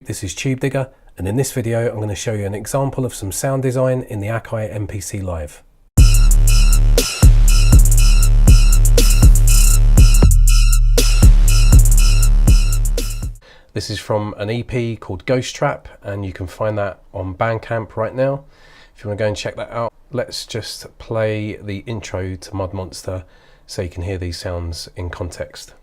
This is Tubedigga, and in this video I'm going to show you an example of some sound design in the Akai MPC Live. This is from an EP called Ghost Trap, and you can find that on Bandcamp right now. If you want to go and check that out, let's just play the intro to Mud Monster so you can hear these sounds in context.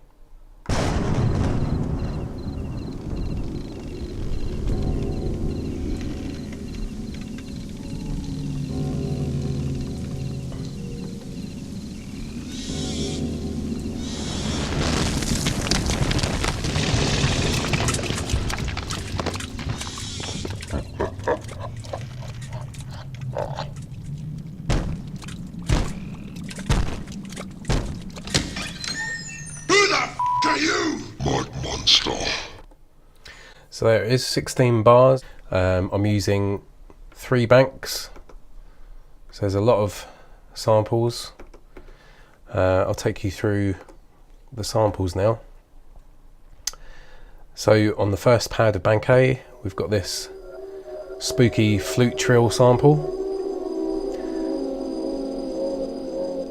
So there is 16 bars. I'm using 3 banks, so there's a lot of samples. I'll take you through the samples now. So on the first pad of bank A, we've got this spooky flute trill sample.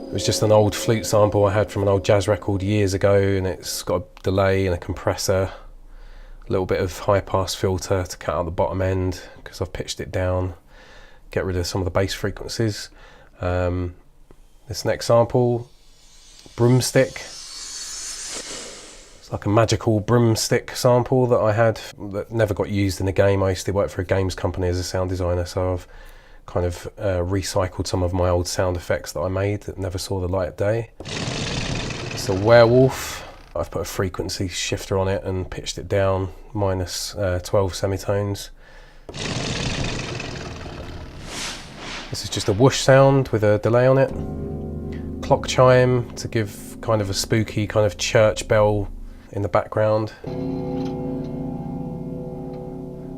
It was just an old flute sample I had from an old jazz record years ago, and it's got a delay and a compressor, a little bit of high pass filter to cut out the bottom end because I've pitched it down, get rid of some of the bass frequencies. This next sample, Broomstick. It's like a magical broomstick sample that I had that never got used in a game. I used to work for a games company as a sound designer, so I've kind of recycled some of my old sound effects that I made that never saw the light of day. It's a Werewolf. I've put a frequency shifter on it and pitched it down minus 12 semitones. This is just a whoosh sound with a delay on it. Clock chime to give kind of a spooky kind of church bell in the background.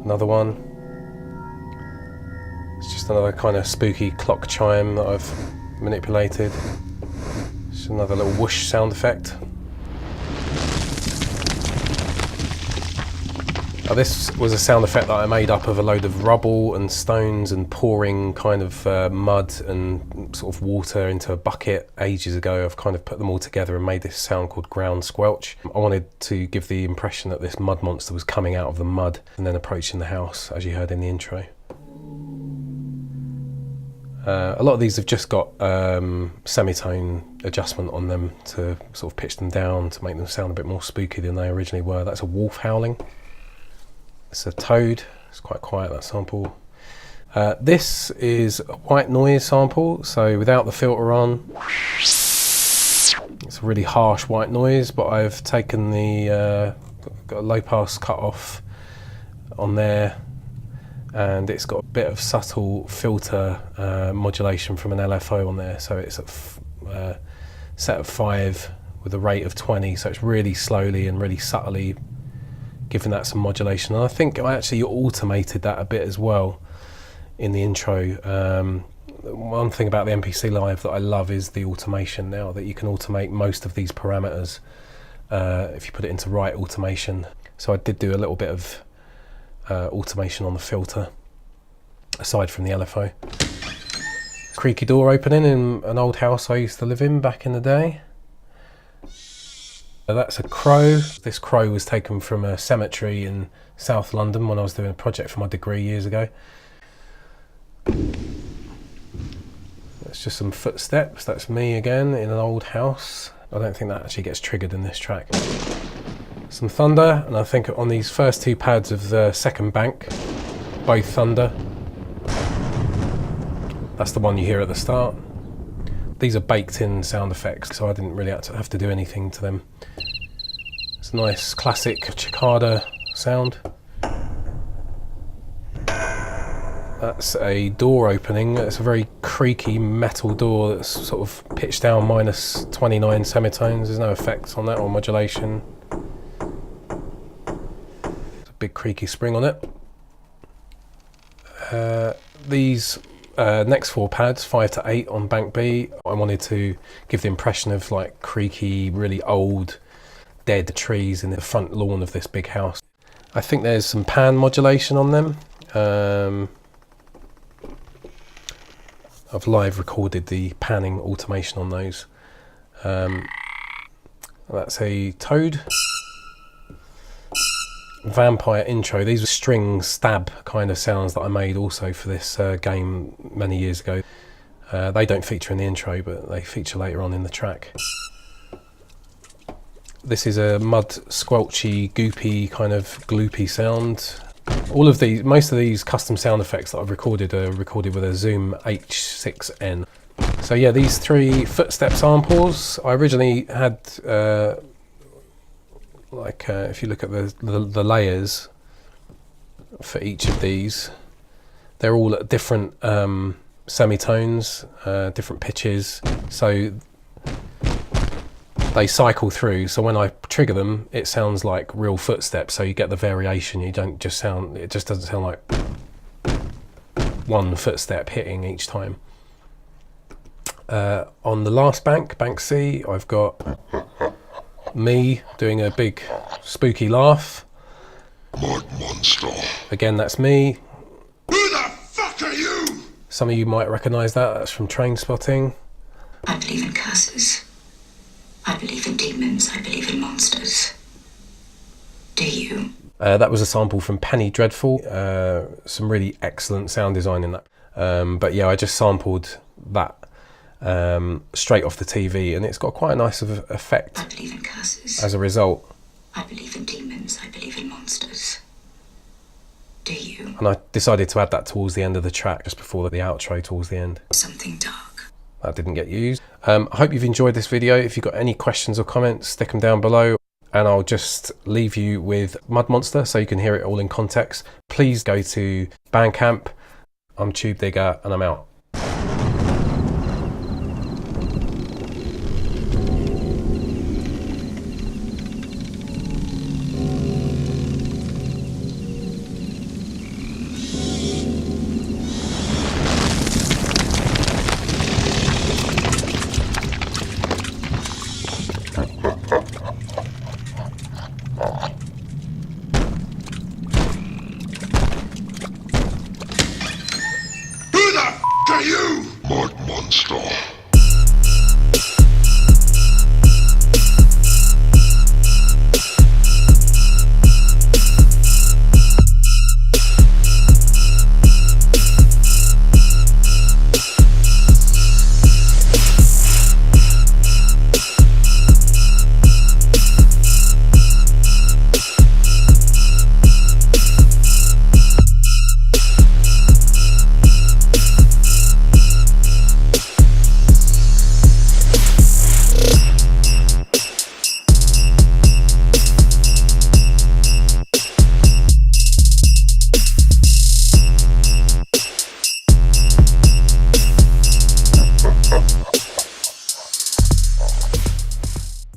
Another one. It's just another kind of spooky clock chime that I've manipulated. Just another little whoosh sound effect. Now this was a sound effect that I made up of a load of rubble and stones and pouring kind of mud and sort of water into a bucket ages ago. I've kind of put them all together and made this sound called ground squelch. I wanted to give the impression that this mud monster was coming out of the mud and then approaching the house, as you heard in the intro. A lot of these have just got semitone adjustment on them to sort of pitch them down to make them sound a bit more spooky than they originally were. That's a wolf howling. It's a toad. It's quite quiet, that sample. This is a white noise sample, so without the filter on, it's a really harsh white noise, but I've taken the got a low pass cut off on there, and it's got a bit of subtle filter modulation from an LFO on there, so it's a set of 5 with a rate of 20, so it's really slowly and really subtly giving that some modulation. And I think I actually automated that a bit as well in the intro. One thing about the MPC Live that I love is the automation now, that you can automate most of these parameters if you put it into right automation. So I did do a little bit of automation on the filter aside from the LFO. Creaky door opening in an old house I used to live in back in the day. That's a crow. This crow was taken from a cemetery in South London when I was doing a project for my degree years ago. That's just some footsteps. That's me again in an old house. I don't think that actually gets triggered in this track. Some thunder, and I think on these first 2 pads of the second bank, both thunder. That's the one you hear at the start. These are baked in sound effects, so I didn't really have to do anything to them. It's a nice classic cicada sound. That's a door opening. It's a very creaky metal door that's sort of pitched down minus 29 semitones. There's no effects on that or modulation. There's a big creaky spring on it. These next 4 pads, 5 to 8 on bank B, I wanted to give the impression of like creaky, really old, dead trees in the front lawn of this big house. I think there's some pan modulation on them. I've live recorded the panning automation on those. That's a Toad. Vampire intro. These are string stab kind of sounds that I made also for this game many years ago. They don't feature in the intro, but they feature later on in the track. This is a mud squelchy, goopy, kind of gloopy sound. All of these, most of these custom sound effects that I've recorded are recorded with a Zoom H6N. So yeah, these 3 footstep samples, I originally had, if you look at the layers for each of these, they're all at different semitones, different pitches, so they cycle through. So when I trigger them, it sounds like real footsteps, so you get the variation. You don't just sound, it just doesn't sound like one footstep hitting each time. On the last bank, bank C, I've got me doing a big spooky laugh. Mud monster. Again, that's me. Who the fuck are you? Some of you might recognise that. That's from Train Spotting. I believe in curses. I believe in demons. I believe in monsters. Do you? That was a sample from Penny Dreadful. Some really excellent sound design in that. But yeah, I just sampled that straight off the TV, and it's got quite a nice effect. I believe in curses. As a result. I believe in demons. I believe in monsters. Do you? And I decided to add that towards the end of the track, just before the outro towards the end. Something dark. That didn't get used. I hope you've enjoyed this video. If you've got any questions or comments, stick them down below, and I'll just leave you with Mud Monster so you can hear it all in context. Please go to Bandcamp. I'm Tubedigga, and I'm out. Are you? Mud monster.